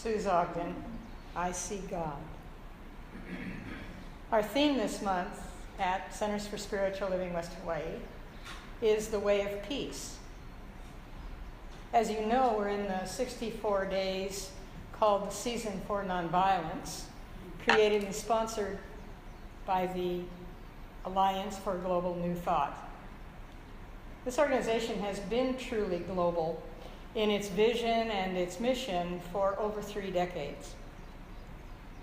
Suze Ogden, I See God. Our theme this month at Centers for Spiritual Living West Hawaii is the way of peace. As you know, we're in the 64 days called the Season for Nonviolence, created and sponsored by the Alliance for Global New Thought. This organization has been truly global in its vision and its mission for over 3 decades.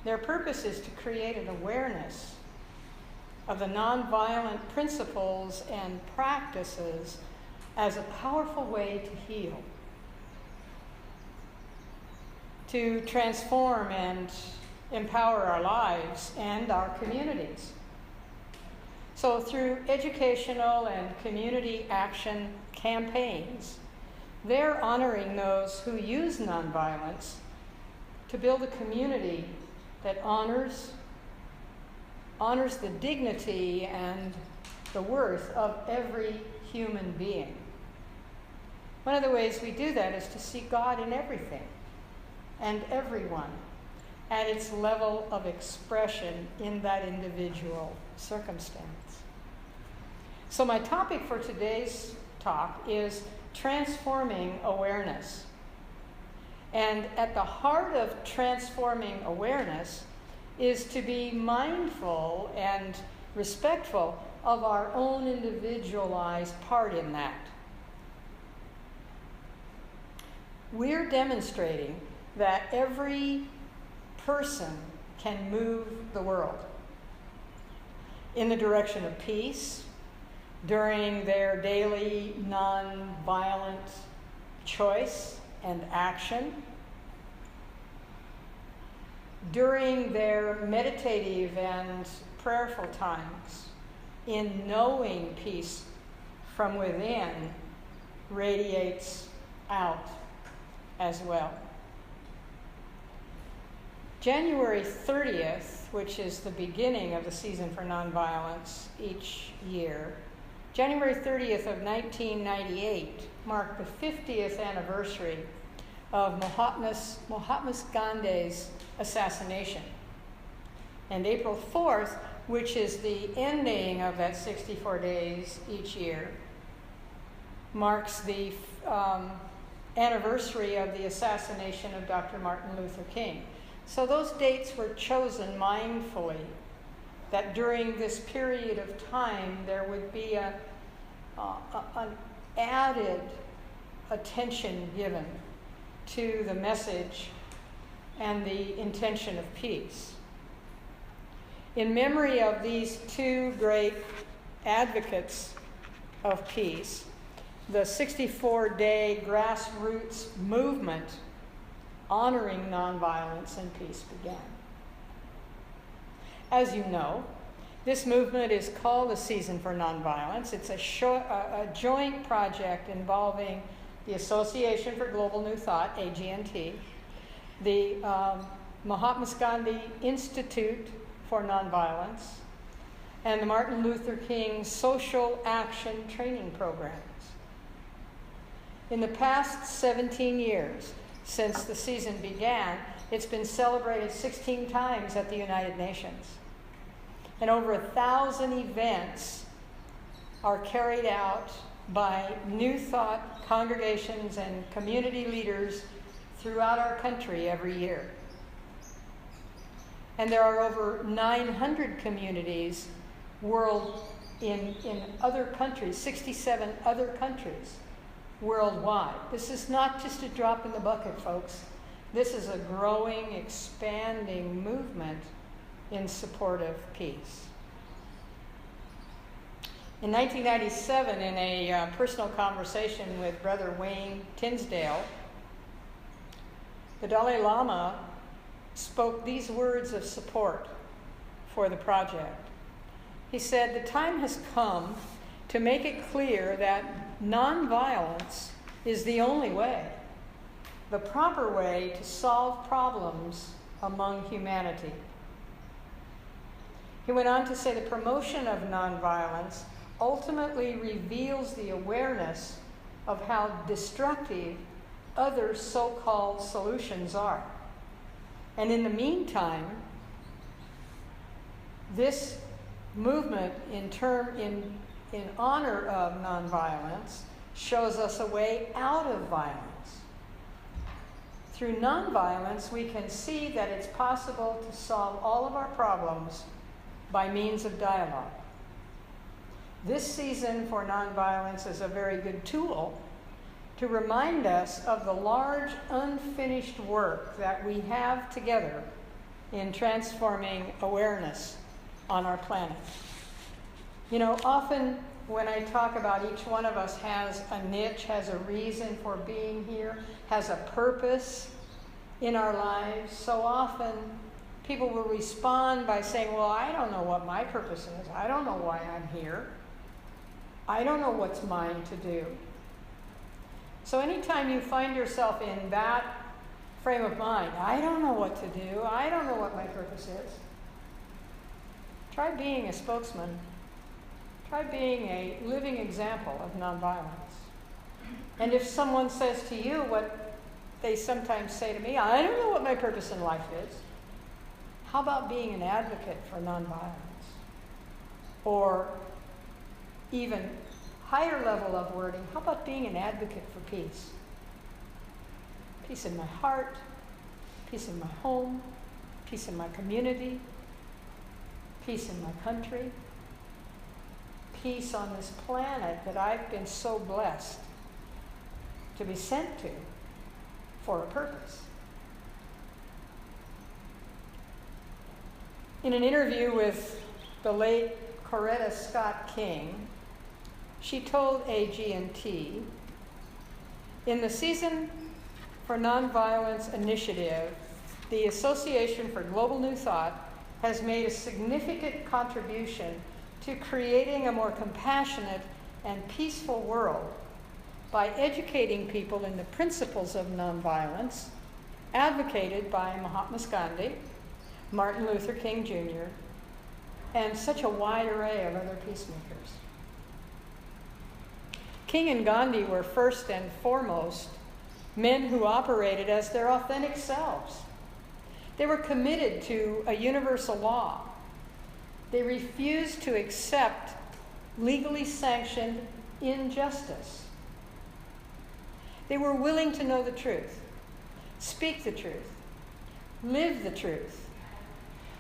Their purpose is to create an awareness of the nonviolent principles and practices as a powerful way to heal, to transform and empower our lives and our communities. So through educational and community action campaigns, they're honoring those who use nonviolence to build a community that honors the dignity and the worth of every human being. One of the ways we do that is to see God in everything and everyone at its level of expression in that individual circumstance. So my topic for today's talk is transforming awareness. And at the heart of transforming awareness is to be mindful and respectful of our own individualized part in that. We're demonstrating that every person can move the world in the direction of peace during their daily nonviolent choice and action, during their meditative and prayerful times, in knowing peace from within radiates out as well. January 30th, which is the beginning of the Season for Nonviolence each year, January 30th of 1998 marked the 50th anniversary of Mahatma Gandhi's assassination. And April 4th, which is the ending of that 64 days each year, marks the anniversary of the assassination of Dr. Martin Luther King. So those dates were chosen mindfully, that during this period of time there would be an added attention given to the message and the intention of peace. In memory of these two great advocates of peace, the 64-day grassroots movement honoring nonviolence and peace began. As you know, this movement is called the Season for Nonviolence. It's a joint project involving the Association for Global New Thought, AGNT, the Mahatma Gandhi Institute for Nonviolence, and the Martin Luther King Social Action Training Programs. In the past 17 years, since the season began, it's been celebrated 16 times at the United Nations. And over 1,000 events are carried out by New Thought congregations and community leaders throughout our country every year. And there are over 900 communities in other countries, 67 other countries worldwide. This is not just a drop in the bucket, folks. This is a growing, expanding movement in support of peace. In 1997, in a personal conversation with Brother Wayne Tinsdale, the Dalai Lama spoke these words of support for the project. He said, "The time has come to make it clear that nonviolence is the only way, the proper way to solve problems among humanity." He went on to say the promotion of nonviolence ultimately reveals the awareness of how destructive other so-called solutions are. And in the meantime, this movement in honor of nonviolence shows us a way out of violence. Through nonviolence, we can see that it's possible to solve all of our problems by means of dialogue. This season for nonviolence is a very good tool to remind us of the large unfinished work that we have together in transforming awareness on our planet. You know, often when I talk about each one of us has a niche, has a reason for being here, has a purpose in our lives, so often people will respond by saying, well, I don't know what my purpose is. I don't know why I'm here. I don't know what's mine to do. So anytime you find yourself in that frame of mind, I don't know what to do, I don't know what my purpose is, try being a spokesman. Try being a living example of nonviolence. And if someone says to you what they sometimes say to me, I don't know what my purpose in life is, how about being an advocate for nonviolence? Or even higher level of wording, how about being an advocate for peace? Peace in my heart, peace in my home, peace in my community, peace in my country, peace on this planet that I've been so blessed to be sent to for a purpose. In an interview with the late Coretta Scott King, she told AG&T, in the Season for Nonviolence initiative, the Association for Global New Thought has made a significant contribution to creating a more compassionate and peaceful world by educating people in the principles of nonviolence advocated by Mahatma Gandhi, Martin Luther King Jr., and such a wide array of other peacemakers. King and Gandhi were first and foremost men who operated as their authentic selves. They were committed to a universal law. They refused to accept legally sanctioned injustice. They were willing to know the truth, speak the truth, live the truth,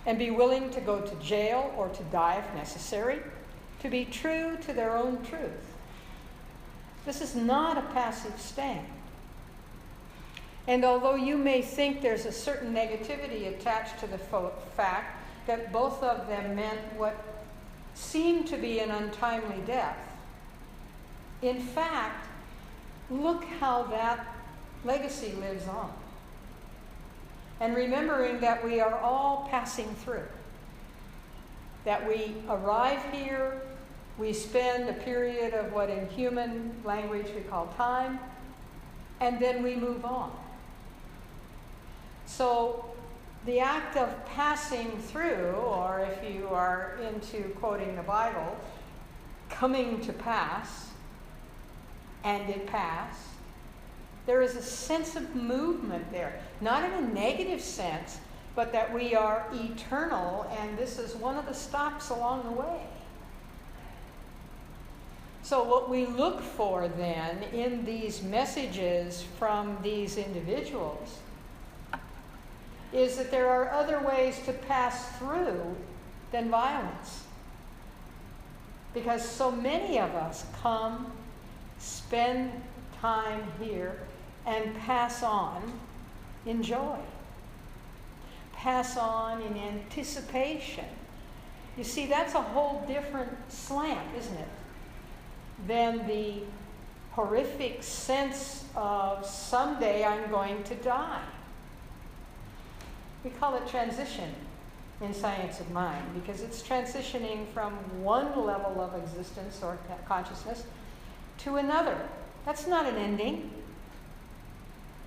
and be willing to go to jail or to die if necessary, to be true to their own truth. This is not a passive stand. And although you may think there's a certain negativity attached to the fact that both of them meant what seemed to be an untimely death, in fact, look how that legacy lives on. And remembering that we are all passing through, that we arrive here, we spend a period of what in human language we call time, and then we move on. So the act of passing through, or if you are into quoting the Bible, coming to pass, and it passed, there is a sense of movement there. Not in a negative sense, but that we are eternal, and this is one of the stops along the way. So what we look for then in these messages from these individuals is that there are other ways to pass through than violence. Because so many of us come, spend time here, and pass on in joy. Pass on in anticipation. You see, that's a whole different slant, isn't it? Than the horrific sense of someday I'm going to die. We call it transition in science of mind because it's transitioning from one level of existence or consciousness to another. That's not an ending.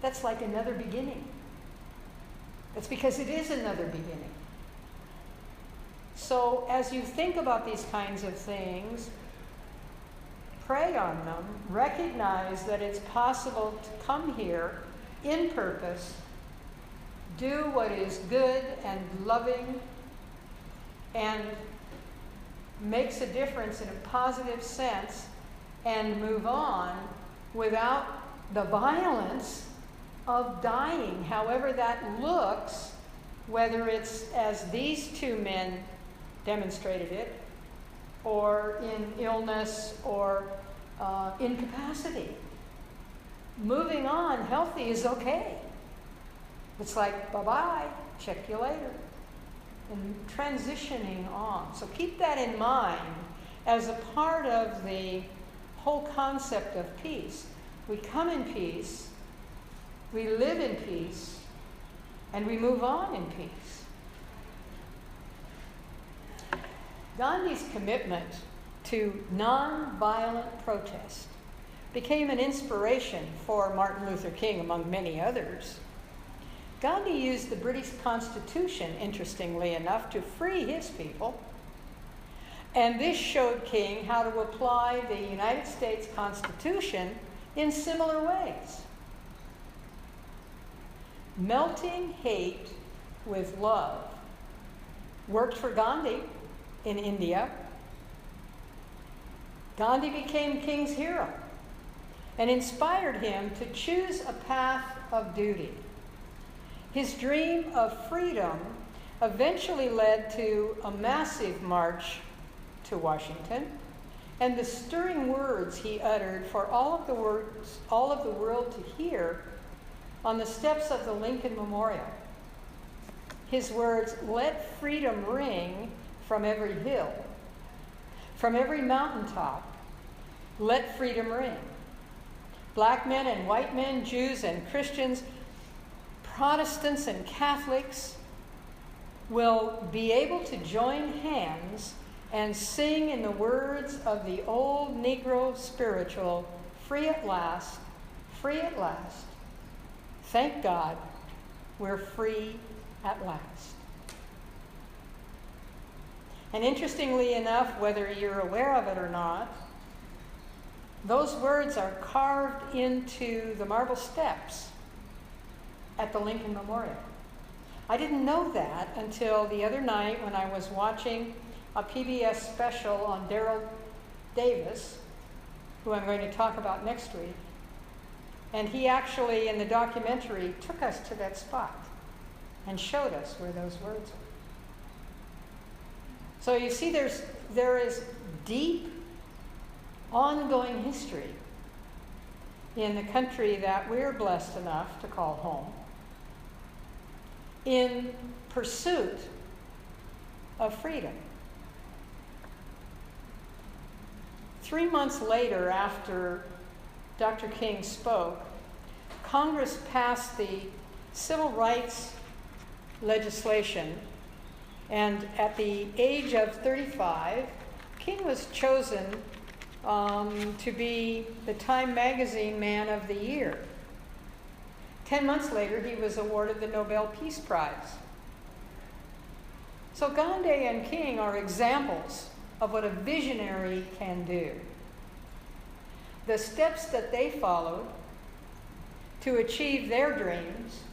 That's like another beginning. That's because it is another beginning. So as you think about these kinds of things, pray on them, recognize that it's possible to come here in purpose, do what is good and loving and makes a difference in a positive sense and move on without the violence of dying, however that looks, whether it's as these two men demonstrated it, or in illness or incapacity. Moving on healthy is okay. It's like, bye-bye, check you later. And transitioning on. So keep that in mind as a part of the whole concept of peace. We come in peace, we live in peace, and we move on in peace. Gandhi's commitment to nonviolent protest became an inspiration for Martin Luther King, among many others. Gandhi used the British Constitution, interestingly enough, to free his people. And this showed King how to apply the United States Constitution in similar ways. Melting hate with love worked for Gandhi in India. Gandhi became King's hero and inspired him to choose a path of duty. His dream of freedom eventually led to a massive march to Washington and the stirring words he uttered for all of the world to hear on the steps of the Lincoln Memorial. His words, "Let freedom ring from every hill, from every mountaintop, let freedom ring." Black men and white men, Jews and Christians, Protestants and Catholics will be able to join hands and sing in the words of the old Negro spiritual, "Free at last, free at last. Thank God, we're free at last." And interestingly enough, whether you're aware of it or not, those words are carved into the marble steps at the Lincoln Memorial. I didn't know that until the other night when I was watching a PBS special on Daryl Davis, who I'm going to talk about next week. And he actually, in the documentary, took us to that spot and showed us where those words are. So you see, there is deep, ongoing history in the country that we're blessed enough to call home in pursuit of freedom. 3 months later, after Dr. King spoke, Congress passed the civil rights legislation, and at the age of 35, King was chosen to be the Time Magazine Man of the Year. 10 months later, he was awarded the Nobel Peace Prize. So Gandhi and King are examples of what a visionary can do. The steps that they followed to achieve their dreams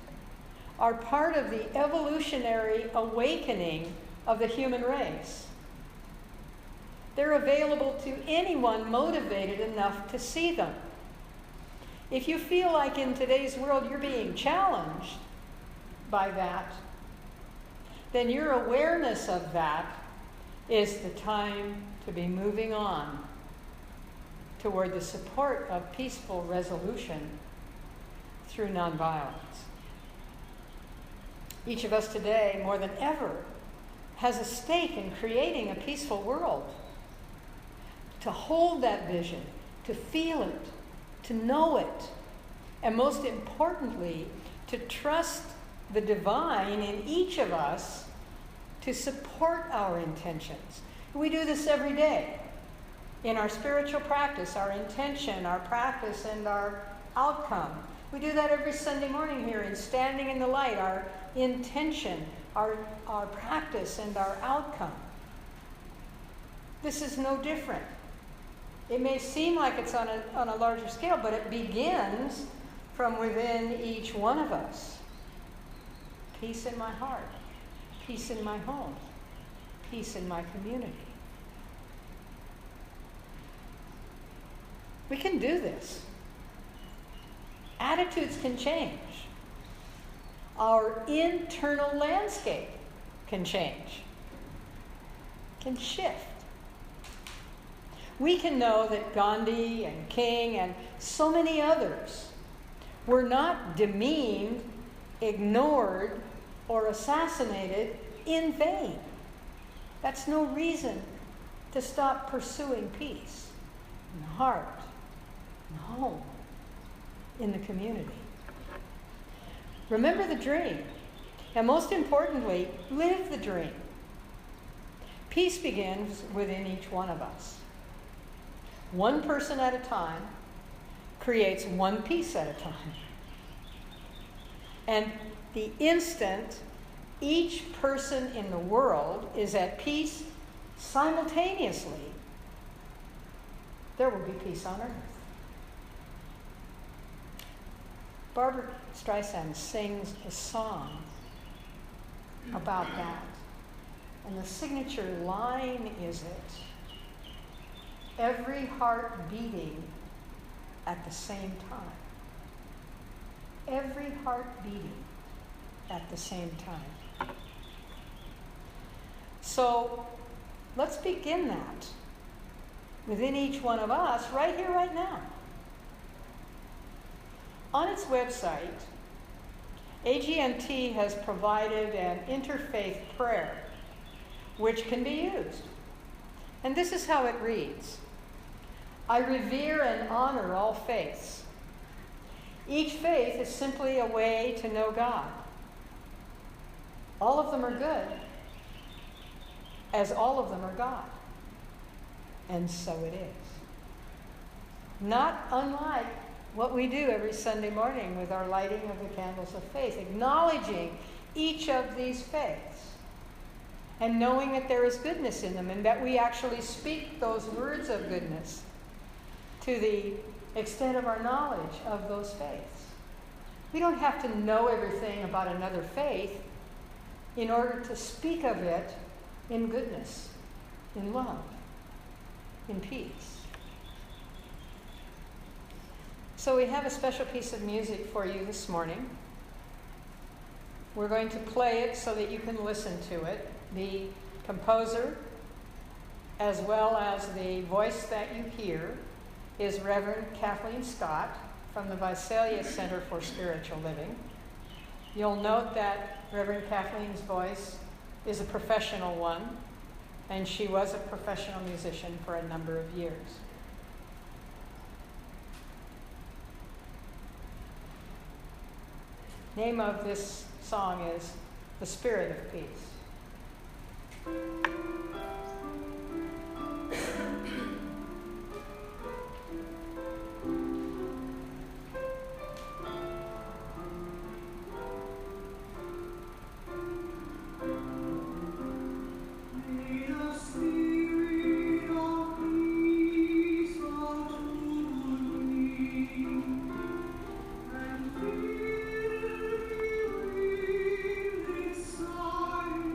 are part of the evolutionary awakening of the human race. They're available to anyone motivated enough to see them. If you feel like in today's world you're being challenged by that, then your awareness of that is the time to be moving on toward the support of peaceful resolution through nonviolence. Each of us today, more than ever, has a stake in creating a peaceful world. To hold that vision, to feel it, to know it, and most importantly, to trust the divine in each of us to support our intentions. We do this every day in our spiritual practice, our intention, our practice, and our outcome. We do that every Sunday morning here in Standing in the Light, our intention, our practice, and our outcome. This is no different. It may seem like it's on a larger scale, but it begins from within each one of us. peace in my heart, peace in my home, peace in my community. We can do this. Attitudes can change. Our internal landscape can change, can shift. We can know that Gandhi and King and so many others were not demeaned, ignored, or assassinated in vain. That's no reason to stop pursuing peace in the heart, in the home, in the community. Remember the dream, and most importantly, live the dream. Peace begins within each one of us. One person at a time creates one peace at a time. And the instant each person in the world is at peace simultaneously, there will be peace on earth. Barbara Streisand sings a song about that. And the signature line is it, every heart beating at the same time. Every heart beating at the same time. So let's begin that within each one of us right here, right now. On its website, AGNT has provided an interfaith prayer which can be used. And this is how it reads. I revere and honor all faiths. Each faith is simply a way to know God. All of them are good, as all of them are God. And so it is. Not unlike what we do every Sunday morning with our lighting of the candles of faith, acknowledging each of these faiths and knowing that there is goodness in them and that we actually speak those words of goodness to the extent of our knowledge of those faiths. We don't have to know everything about another faith in order to speak of it in goodness, in love, in peace. So we have a special piece of music for you this morning. We're going to play it so that you can listen to it. The composer, as well as the voice that you hear, is Reverend Kathleen Scott from the Visalia Center for Spiritual Living. You'll note that Reverend Kathleen's voice is a professional one, and she was a professional musician for a number of years. Name of this song is The Spirit of Peace. Silence.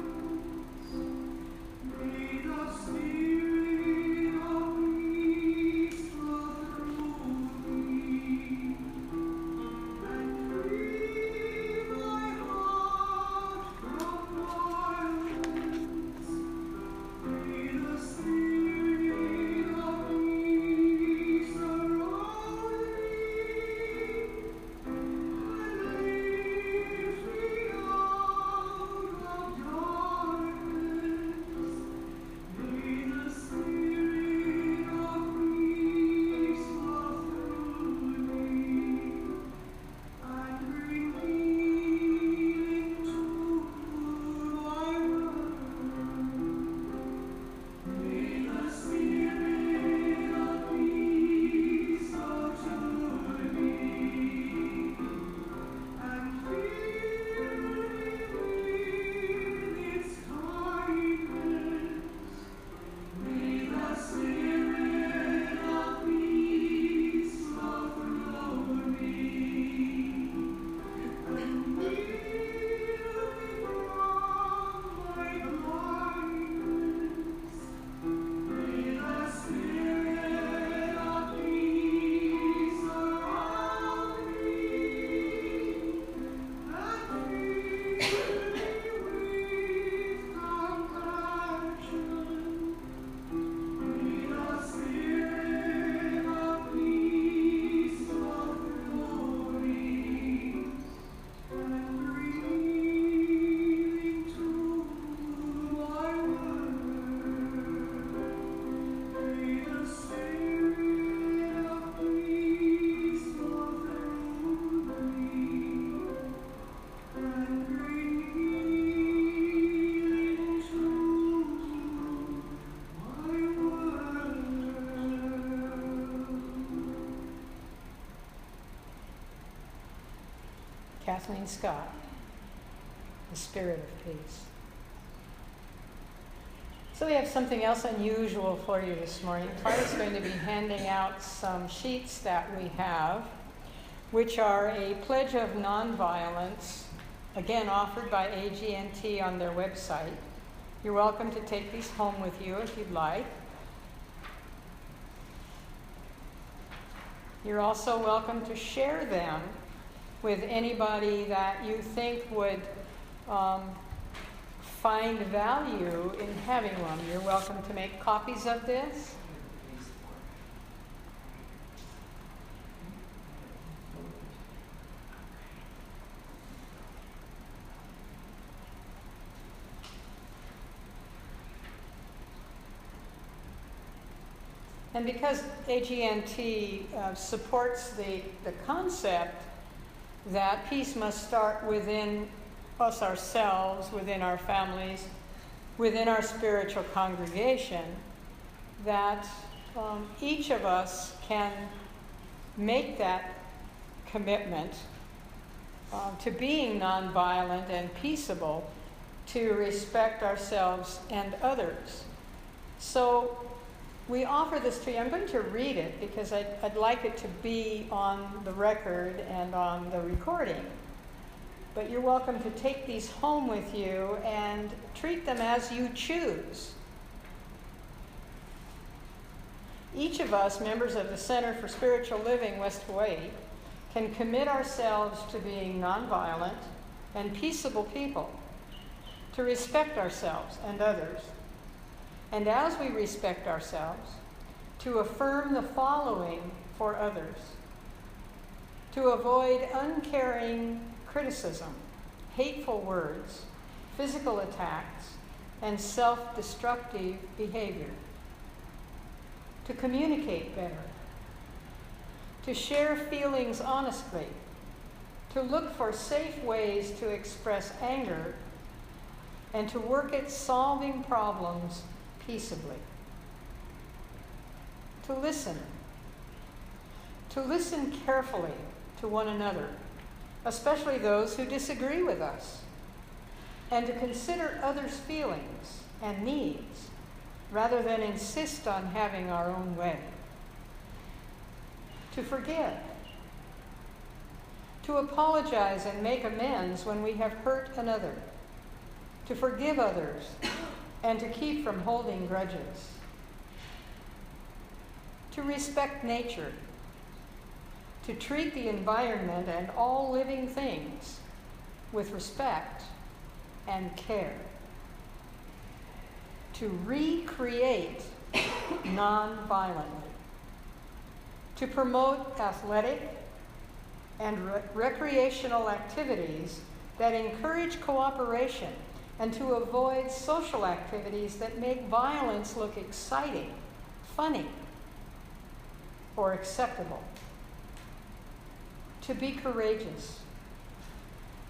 Kathleen Scott, the spirit of peace. So we have something else unusual for you this morning. Clara's going to be handing out some sheets that we have, which are a pledge of nonviolence, again offered by AG&T on their website. You're welcome to take these home with you if you'd like. You're also welcome to share them with anybody that you think would find value in having one. You're welcome to make copies of this. And because AG&T supports the concept that peace must start within us ourselves, within our families, within our spiritual congregation, that each of us can make that commitment to being nonviolent and peaceable, to respect ourselves and others. So we offer this to you. I'm going to read it because I'd like it to be on the record and on the recording. But you're welcome to take these home with you and treat them as you choose. Each of us, members of the Center for Spiritual Living, West Hawaii, can commit ourselves to being nonviolent and peaceable people, to respect ourselves and others. And as we respect ourselves, to affirm the following for others: to avoid uncaring criticism, hateful words, physical attacks, and self-destructive behavior; to communicate better; to share feelings honestly; to look for safe ways to express anger; and to work at solving problems peaceably; to listen carefully to one another, especially those who disagree with us, and to consider others' feelings and needs rather than insist on having our own way; to forgive; to apologize and make amends when we have hurt another; to forgive others, and to keep from holding grudges; to respect nature; to treat the environment and all living things with respect and care; to recreate non-violently; to promote athletic and recreational activities that encourage cooperation, and to avoid social activities that make violence look exciting, funny, or acceptable; to be courageous;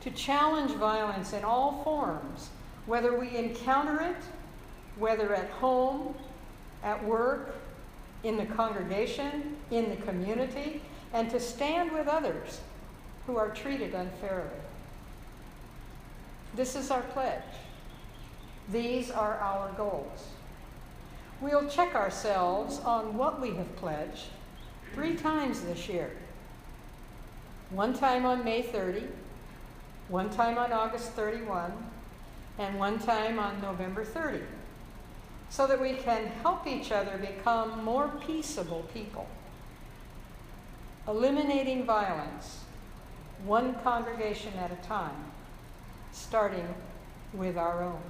to challenge violence in all forms, whether we encounter it, whether at home, at work, in the congregation, in the community, and to stand with others who are treated unfairly. This is our pledge. These are our goals. We'll check ourselves on what we have pledged 3 times this year. One time on May 30, one time on August 31, and one time on November 30, so that we can help each other become more peaceable people, eliminating violence, one congregation at a time, starting with our own.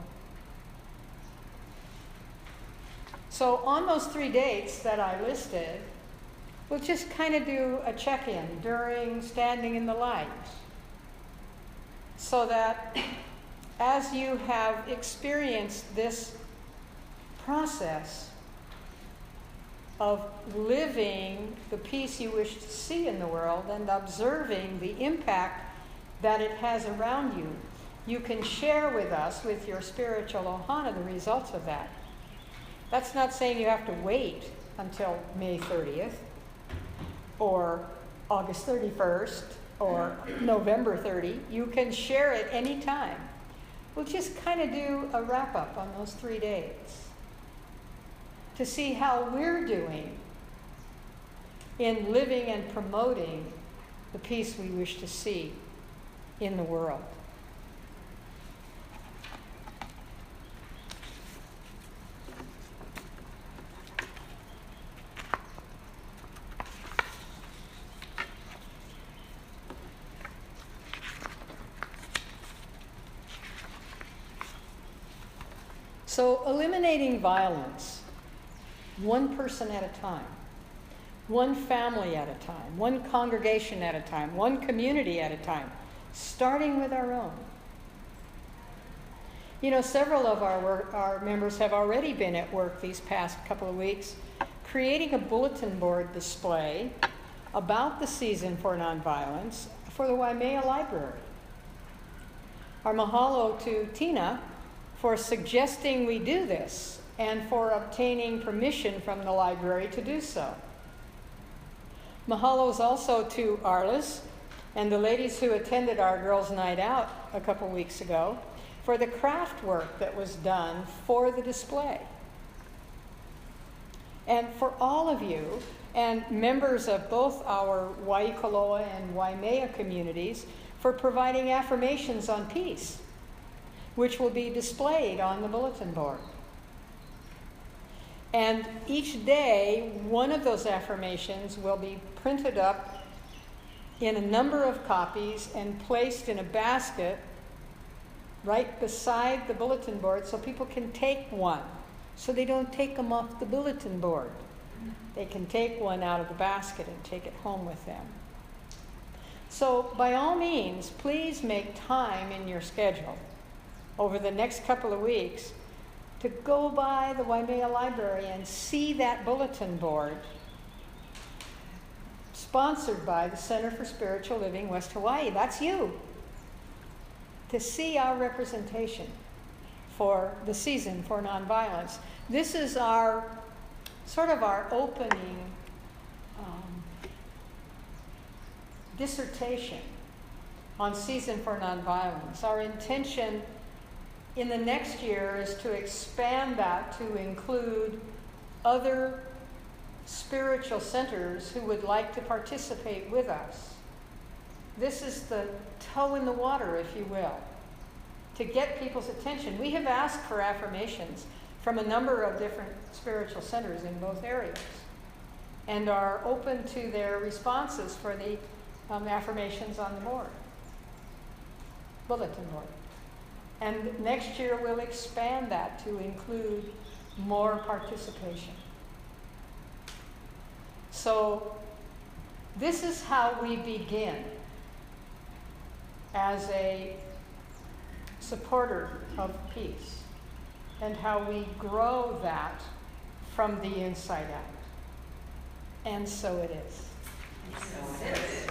So on those 3 dates that I listed, we'll just kind of do a check-in during standing in the light, so that as you have experienced this process of living the peace you wish to see in the world and observing the impact that it has around you, you can share with us, with your spiritual ohana, the results of that. That's not saying you have to wait until May 30th or August 31st or November 30. You can share it anytime. We'll just kind of do a wrap-up on those 3 days to see how we're doing in living and promoting the peace we wish to see in the world. So, eliminating violence, one person at a time, one family at a time, one congregation at a time, one community at a time, starting with our own. You know, several of our members have already been at work these past couple of weeks creating a bulletin board display about the season for nonviolence for the Waimea Library. Our mahalo to Tina for suggesting we do this and for obtaining permission from the library to do so. Mahalos also to Arliss and the ladies who attended our Girls' Night Out a couple weeks ago for the craft work that was done for the display. And for all of you and members of both our Waikoloa and Waimea communities for providing affirmations on peace, which will be displayed on the bulletin board. And each day, one of those affirmations will be printed up in a number of copies and placed in a basket right beside the bulletin board so people can take one, so they don't take them off the bulletin board. They can take one out of the basket and take it home with them. So by all means, please make time in your schedule over the next couple of weeks to go by the Waimea Library and see that bulletin board sponsored by the Center for Spiritual Living West Hawaii. That's you. To see our representation for the season for nonviolence. This is our sort of our opening dissertation on season for nonviolence. Our intention in the next year is to expand that to include other spiritual centers who would like to participate with us. This is the toe in the water, if you will, to get people's attention. We have asked for affirmations from a number of different spiritual centers in both areas and are open to their responses for the affirmations on the board, bulletin board. And next year we'll expand that to include more participation. So this is how we begin as a supporter of peace and how we grow that from the inside out. And so it is. So it is.